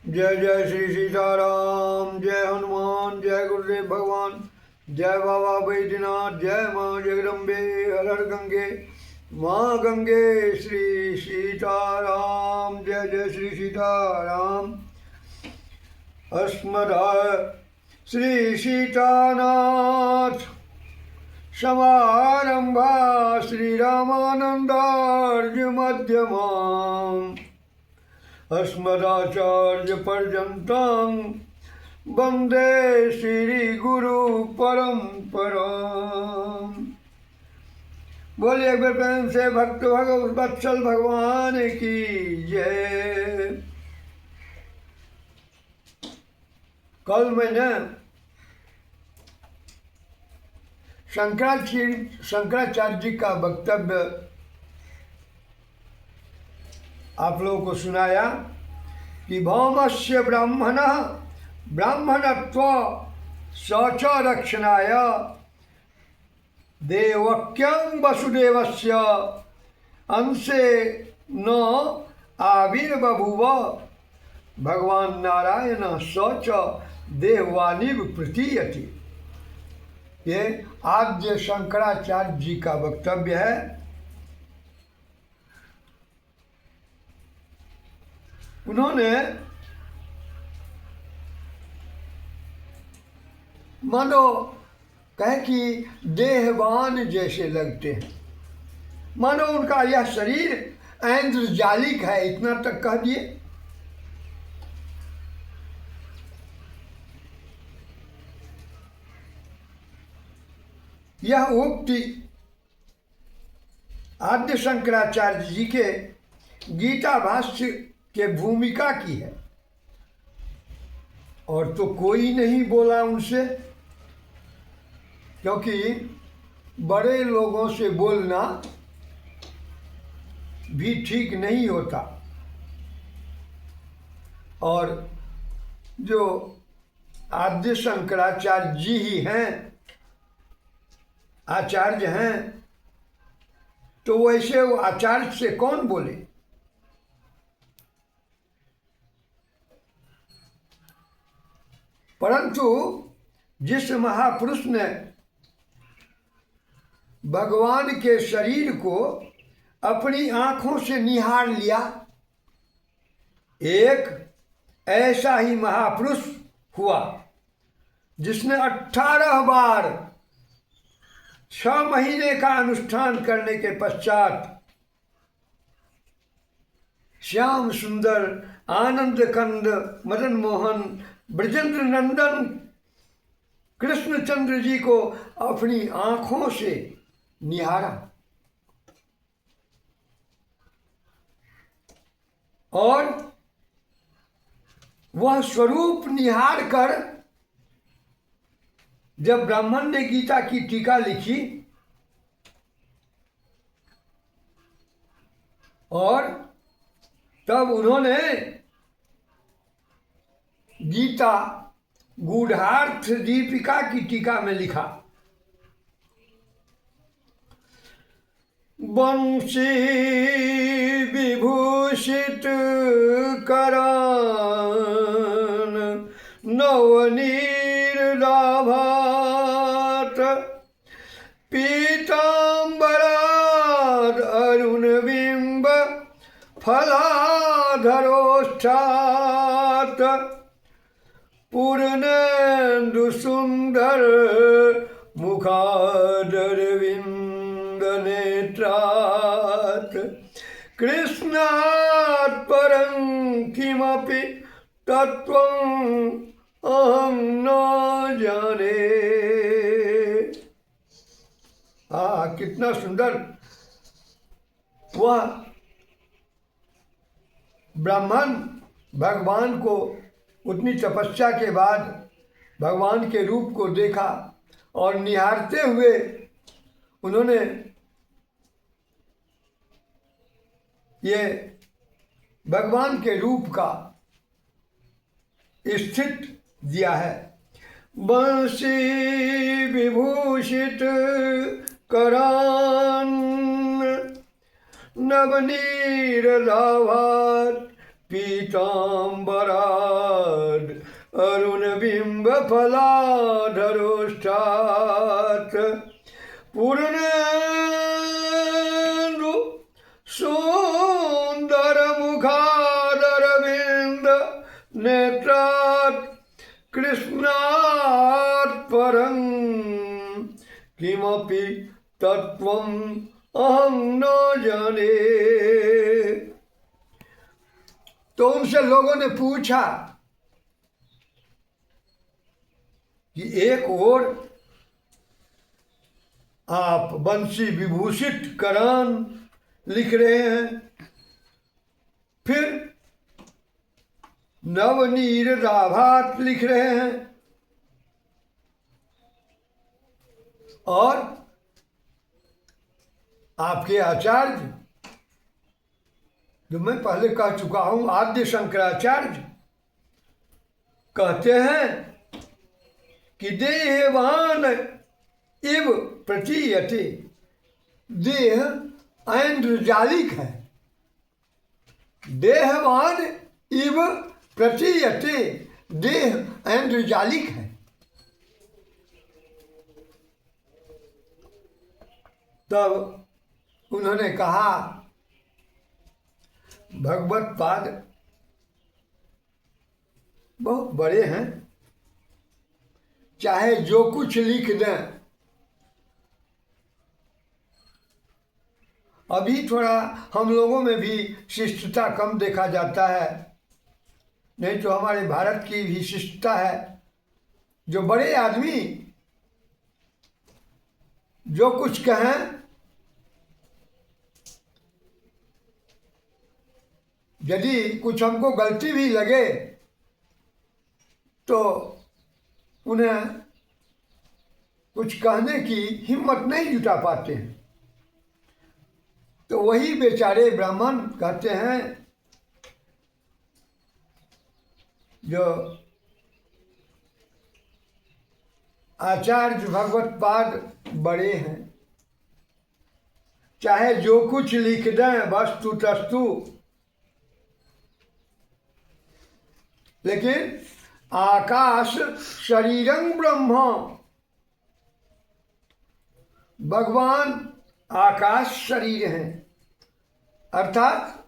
जय जय श्री सीताराम। जय हनुमान। जय गुरुदेव भगवान। जय बाबा बैद्यनाथ। जय माँ जगदम्बे हर हर गंगे माँ गंगे। श्री सीताराम। जय जय श्री सीताराम। अस्मदाय श्री सीतानाथ समारंभा श्री रामानंदार्य मध्यमाम् अस्मदाचार्य पर्यन्तं वंदे श्री गुरु परंपराम्। बोलिए एक बार प्रेम से भक्त भगवत वत्सल भगवान की जय। कल मैंने शंकराचार्य जी का वक्तव्य आप लोगों को सुनाया कि भौमस्य ब्राह्मण ब्राह्मणत्व शौच रक्षणाय देवक्यं वसुदेवस्य अंशे न आविर्बभूव। भगवान नारायण शौच देववानी प्रतीयति। ये आद्य शंकराचार्य जी का वक्तव्य है। उन्होंने मानो कहे कि देहवान जैसे लगते हैं, मानो उनका यह शरीर ऐन्द्रजालिक है, इतना तक कह दिए। यह उक्ति आद्य शंकराचार्य जी के गीता भाष्य के भूमिका की है, और तो कोई नहीं बोला उनसे, क्योंकि बड़े लोगों से बोलना भी ठीक नहीं होता। और जो आद्य शंकराचार्य जी ही हैं, आचार्य हैं, तो वैसे वो आचार्य से कौन बोले। परंतु जिस महापुरुष ने भगवान के शरीर को अपनी आंखों से निहार लिया, एक ऐसा ही महापुरुष हुआ जिसने 18 बार 6 महीने का अनुष्ठान करने के पश्चात श्याम सुंदर आनंद कंद मदन मोहन ब्रजेंद्र नंदन कृष्णचंद्र जी को अपनी आंखों से निहारा, और वह स्वरूप निहार कर जब ब्राह्मण ने गीता की टीका लिखी और तब उन्होंने गीता गूढ़ार्थ दीपिका की टीका में लिखा, वंशी विभूषित करान नवनीरदाभात पीतांबराद अरुणबिंब फलाधरोष्ठात् पूर्णेन्दु सुंदर मुखादरविंद नेत्रात् कृष्णात् परं किमपि तत्त्वं अहं न जाने। कितना सुंदर वह ब्राह्मण भगवान को उतनी तपस्या के बाद भगवान के रूप को देखा, और निहारते हुए उन्होंने ये भगवान के रूप का स्थित दिया है। बंशी विभूषित करान नवनीर लाभात पीताम्बराद् अरुणबिम्बफलाधरोष्ठात् पूर्णेन्दु सुन्दरमुखादरविन्द नेत्रात् कृष्णात् परं किमपि तत्त्वम् अहं न जाने। तो उनसे लोगों ने पूछा कि एक ओर आप बंसी विभूषित करान लिख रहे हैं, फिर नवनीर राभात लिख रहे हैं, और आपके आचार्य, जो मैं पहले कह चुका हूं, आद्य शंकराचार्य कहते हैं कि देहवान इव प्रतीयते, देह ऐन्द्रजालिक है। देहवान इव प्रतीयते, देह ऐन्द्रजालिक है। तब उन्होंने कहा भगवत पाद बहुत बड़े हैं, चाहे जो कुछ लिख दें। अभी थोड़ा हम लोगों में भी शिष्टता कम देखा जाता है, नहीं तो हमारे भारत की भी शिष्टता है। जो बड़े आदमी जो कुछ कहें, यदि कुछ हमको गलती भी लगे तो उन्हें कुछ कहने की हिम्मत नहीं जुटा पाते हैं। तो वही बेचारे ब्राह्मण कहते हैं जो आचार्य भगवत पाद बड़े हैं, चाहे जो कुछ लिख दें वस्तु तस्तु, लेकिन आकाश शरीरं ब्रह्म, भगवान आकाश शरीर हैं, अर्थात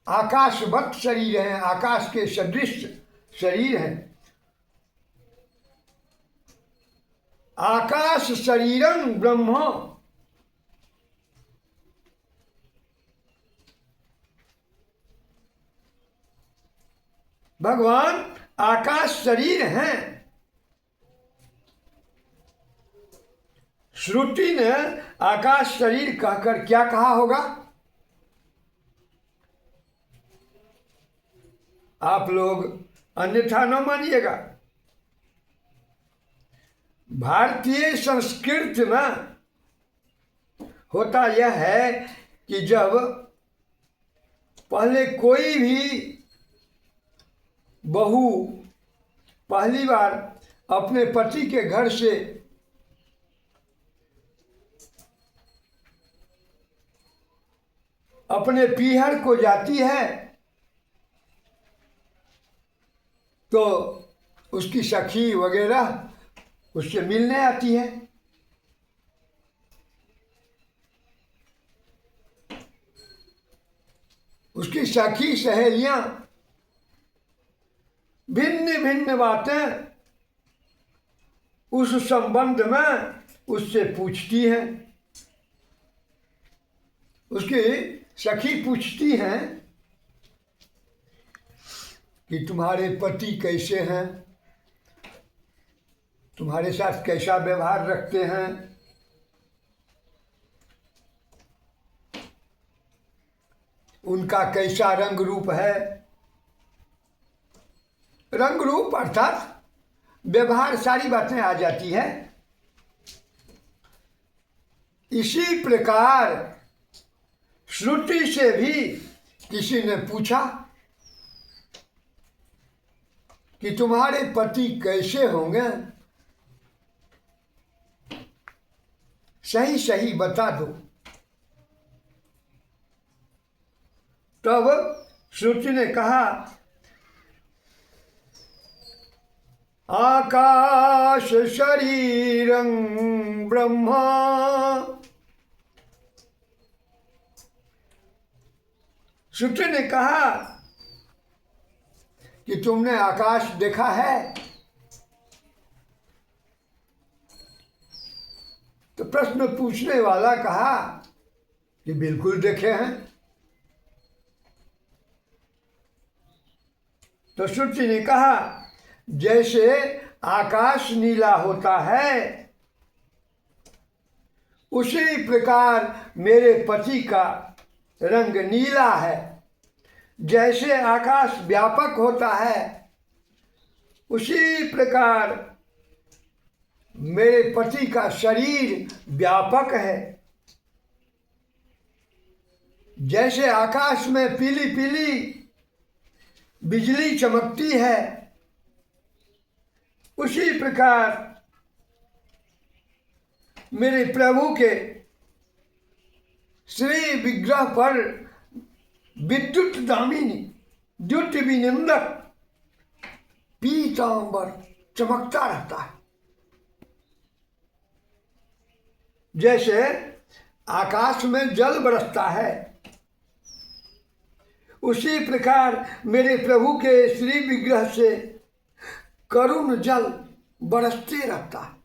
आकाशवत शरीर हैं, आकाश के सदृश शरीर हैं। आकाश शरीरं ब्रह्म, भगवान आकाश शरीर हैं। श्रुति ने आकाश शरीर कहकर क्या कहा होगा? आप लोग अन्यथा न मानिएगा। भारतीय संस्कृति में होता यह है कि जब पहले कोई भी बहू पहली बार अपने पति के घर से अपने पीहर को जाती है तो उसकी सखी वगैरह उससे मिलने आती है। उसकी सखी सहेलियां भिन्न भिन्न बातें उस संबंध में उससे पूछती हैं। उसकी सखी पूछती हैं कि तुम्हारे पति कैसे हैं, तुम्हारे साथ कैसा व्यवहार रखते हैं, उनका कैसा रंग रूप है। रंग रूप अर्थात व्यवहार, सारी बातें आ जाती है। इसी प्रकार श्रुति से भी किसी ने पूछा कि तुम्हारे पति कैसे होंगे, सही सही बता दो। तब श्रुति ने कहा आकाश शरीरं ब्रह्मा, श्रुति ने कहा कि तुमने आकाश देखा है? तो प्रश्न पूछने वाला कहा कि बिल्कुल देखे हैं। तो श्रुति ने कहा जैसे आकाश नीला होता है उसी प्रकार मेरे पति का रंग नीला है। जैसे आकाश व्यापक होता है उसी प्रकार मेरे पति का शरीर व्यापक है। जैसे आकाश में पीली पीली बिजली चमकती है उसी प्रकार मेरे प्रभु के श्री विग्रह पर विद्युत दामिनी द्युत विनिंदक पीतांबर चमकता रहता है। जैसे आकाश में जल बरसता है उसी प्रकार मेरे प्रभु के श्री विग्रह से करुण जल बरसते रहता है।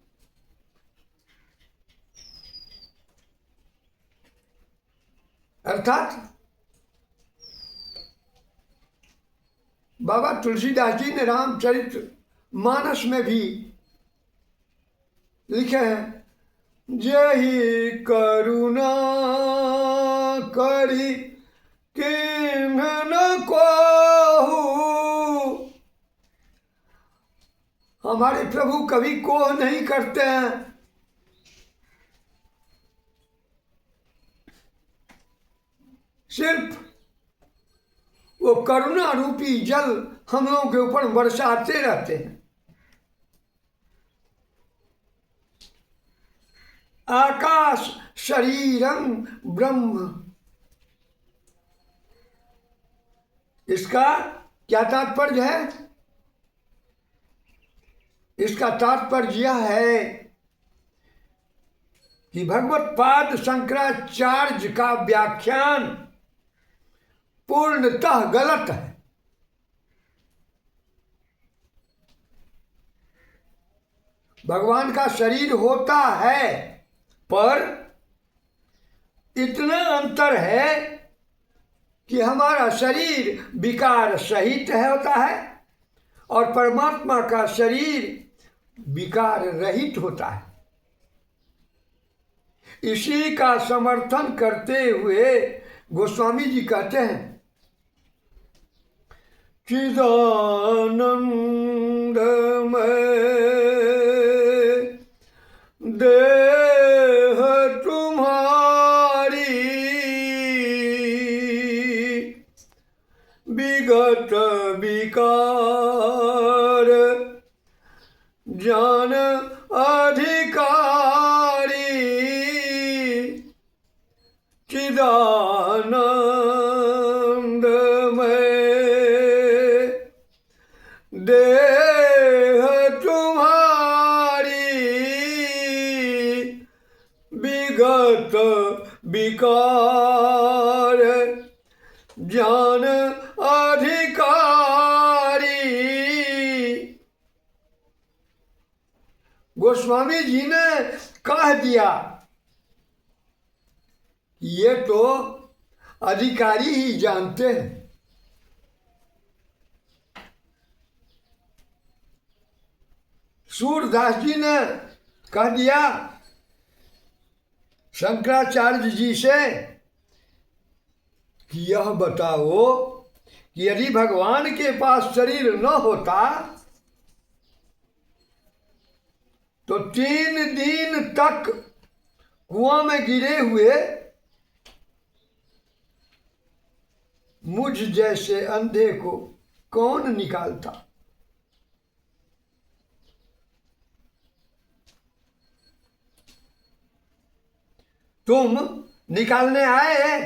अर्थात बाबा तुलसीदास जी ने रामचरित मानस में भी लिखे हैं, जही करुणा करी किन्ह न कोहू। हमारे प्रभु कभी कोह नहीं करते हैं। सिर्फ वो करुणा रूपी जल हम लोगों के ऊपर बरसाते रहते हैं। आकाश शरीरं ब्रह्म, इसका क्या तात्पर्य है? इसका तात्पर्य यह है कि भगवत पाद शंकराचार्य का व्याख्यान पूर्णतः गलत है। भगवान का शरीर होता है पर इतना अंतर है कि हमारा शरीर विकार सहित है होता है और परमात्मा का शरीर विकार रहित होता है। इसी का समर्थन करते हुए गोस्वामी जी कहते हैं, चिदानंदमय देह तुम्हारी विगत विकार जान अधिकारी। चिदानंदमय देह तुम्हारी विगत विकार जान अधिकारी। गोस्वामी जी ने कह दिया ये तो अधिकारी ही जानते हैं। सूरदास जी ने कह दिया शंकराचार्य जी से कि यह बताओ कि यदि भगवान के पास शरीर न होता तो 3 दिन तक कुआं में गिरे हुए मुझ जैसे अंधे को कौन निकालता। तुम निकालने आए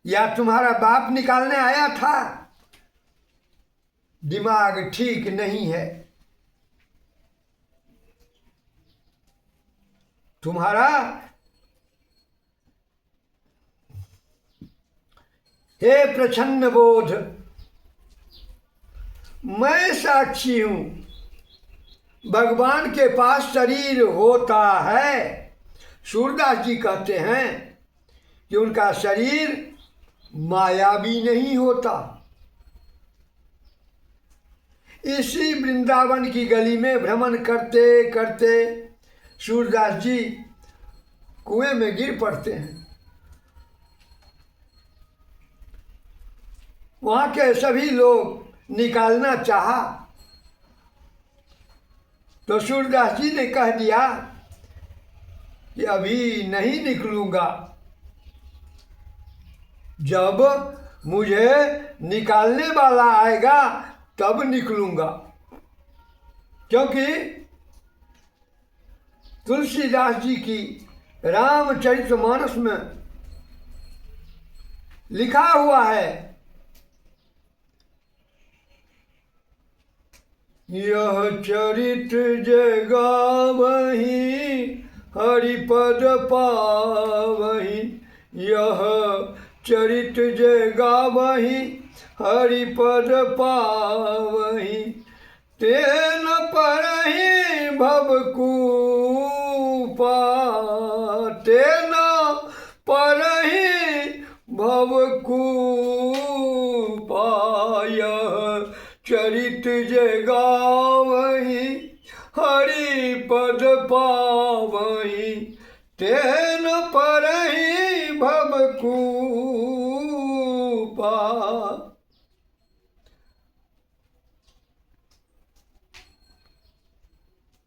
या तुम्हारा बाप निकालने आया था? दिमाग ठीक नहीं है तुम्हारा। हे प्रछन्न बोध, मैं साक्षी हूं। भगवान के पास शरीर होता है। सूरदास जी कहते हैं कि उनका शरीर मायावी नहीं होता। इसी वृंदावन की गली में भ्रमण करते करते सूरदास जी कुएं में गिर पड़ते हैं। वहां के सभी लोग निकालना चाहा तो सूरदास जी ने कह दिया कि अभी नहीं निकलूंगा, जब मुझे निकालने वाला आएगा तब निकलूंगा। क्योंकि तुलसीदास जी की रामचरितमानस में लिखा हुआ है, यह चरित जे गावहि हरिपद पावहि, यह चरित जे गावहि हरिपद पावहि, तेन परहि भवकूपा, तेन परहि भवकूपा, यह चरित जे गावहि हरिपद पावहि, तेन परहि भवकूपा।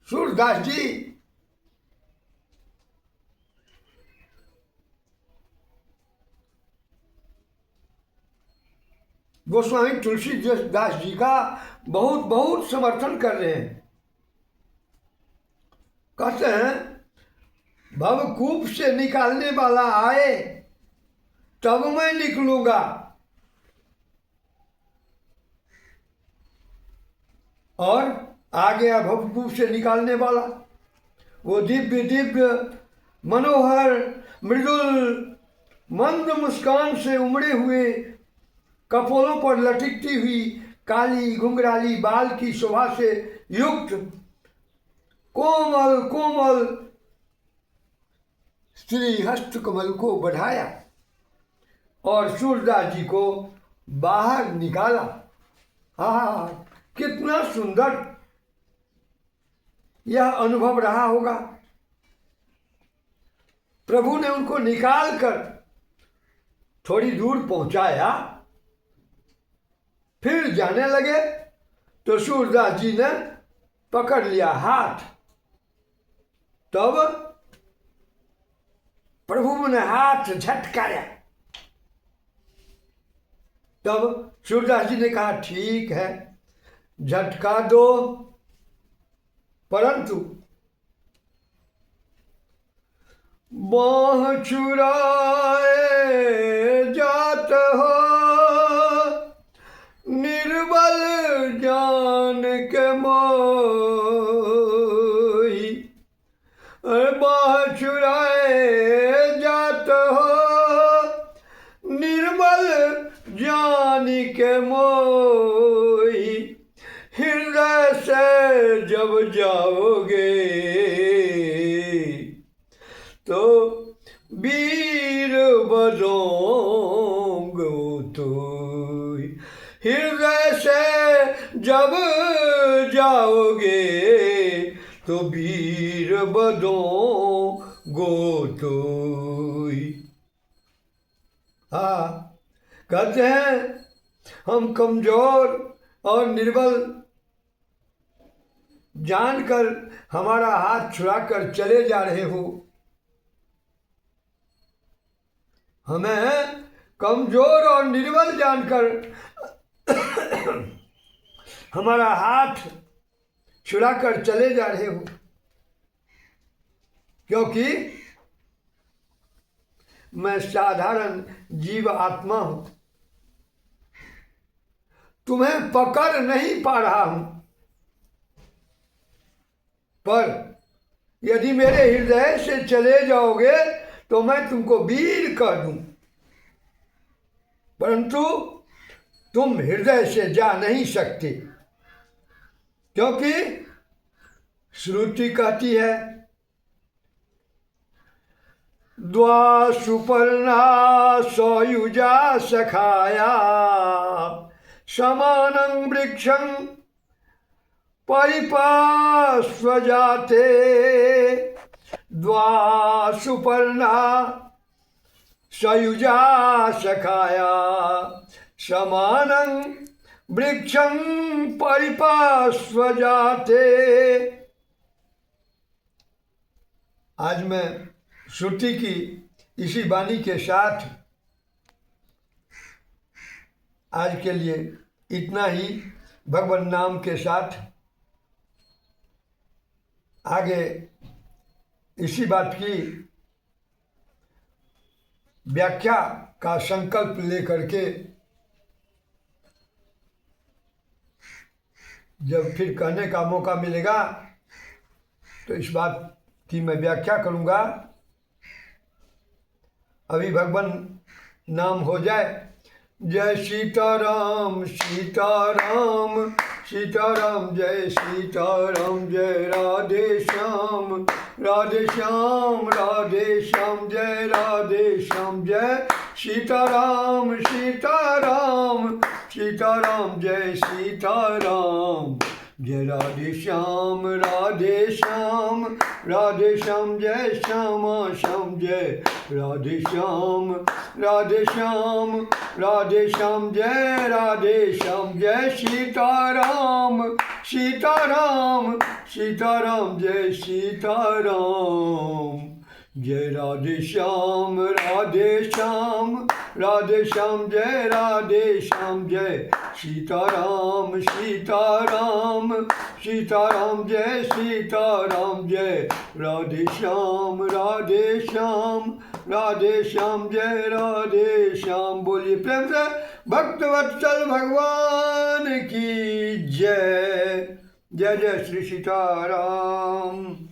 सूरदास जी गोस्वामी तुलसीदास जी का बहुत बहुत समर्थन कर रहे हैं। कहते हैं भवकूप से निकालने वाला आए तब मैं निकलूंगा, और आ गया भवकूप से निकालने वाला। वो दिव्य दिव्य मनोहर मृदुल मंद मुस्कान से उमड़े हुए, कपोलों पर लटकती हुई काली घुंघराली बाल की शोभा से युक्त कोमल कोमल श्री हस्त कमल को बढ़ाया और सूरदास जी को बाहर निकाला। हाँ, कितना सुंदर यह अनुभव रहा होगा। प्रभु ने उनको निकाल कर थोड़ी दूर पहुंचाया, फिर जाने लगे तो सूरदास जी ने पकड़ लिया हाथ। तब प्रभु ने हाथ झटकाया। तब सूरदास जी ने कहा ठीक है, झटका दो, परंतु बाह चुराए जात हो निर्बल जान के मोही, बाह चुराए जात हो निर्बल जान के मोही, हृदय से जब जाओगे तो वीर बदोंगो तो, हृदय से जब जाओगे तो वीर बदोंगो तो। हाँ, कहते हैं हम कमजोर और निर्बल जानकर हमारा हाथ छुड़ाकर चले जा रहे हो, हमें कमजोर और निर्बल जानकर हमारा हाथ छुड़ाकर चले जा रहे हो, क्योंकि मैं साधारण जीव आत्मा हूं, तुम्हें पकड़ नहीं पा रहा हूं, पर यदि मेरे हृदय से चले जाओगे तो मैं तुमको वीर कर दूं, परंतु तुम हृदय से जा नहीं सकते, क्योंकि श्रुति कहती है द्वा सुपर्णा सयुजा सखाया समानं वृक्षं परिपार्श्वजाते, द्वा सुपर्णा सयुजा सखाया समानं वृक्षं परिपार्श्वजाते। आज मैं श्रुति की इसी वाणी के साथ आज के लिए इतना ही, भगवान नाम के साथ आगे इसी बात की व्याख्या का संकल्प लेकर के जब फिर कहने का मौका मिलेगा तो इस बात की मैं व्याख्या करूंगा। अभी भगवान नाम हो जाए। जय सीताराम सीताराम सीताराम, जय सीताराम, जय राधे श्याम राधे श्याम राधे श्याम, जय राधे श्याम, जय सीताराम सीताराम सीताराम, जय सीताराम, जय राधे श्याम राधे श्याम राधे श्याम, जय श्यामा श्याम, जय राधे श्याम राधे श्याम राधे श्याम, जय राधे श्याम, जय सीताराम सीताराम सीताराम, जय सीताराम, जय राधे श्याम राधे श्याम राधे श्याम, जय राधे श्याम, जय सीताराम सीताराम सीताराम, जय सीताराम, जय राधे श्याम राधे श्याम राधे श्याम, जय राधे श्याम। बोलिए प्रेम से भक्तवत्सल भगवान की जय। जय जय श्री सीताराम।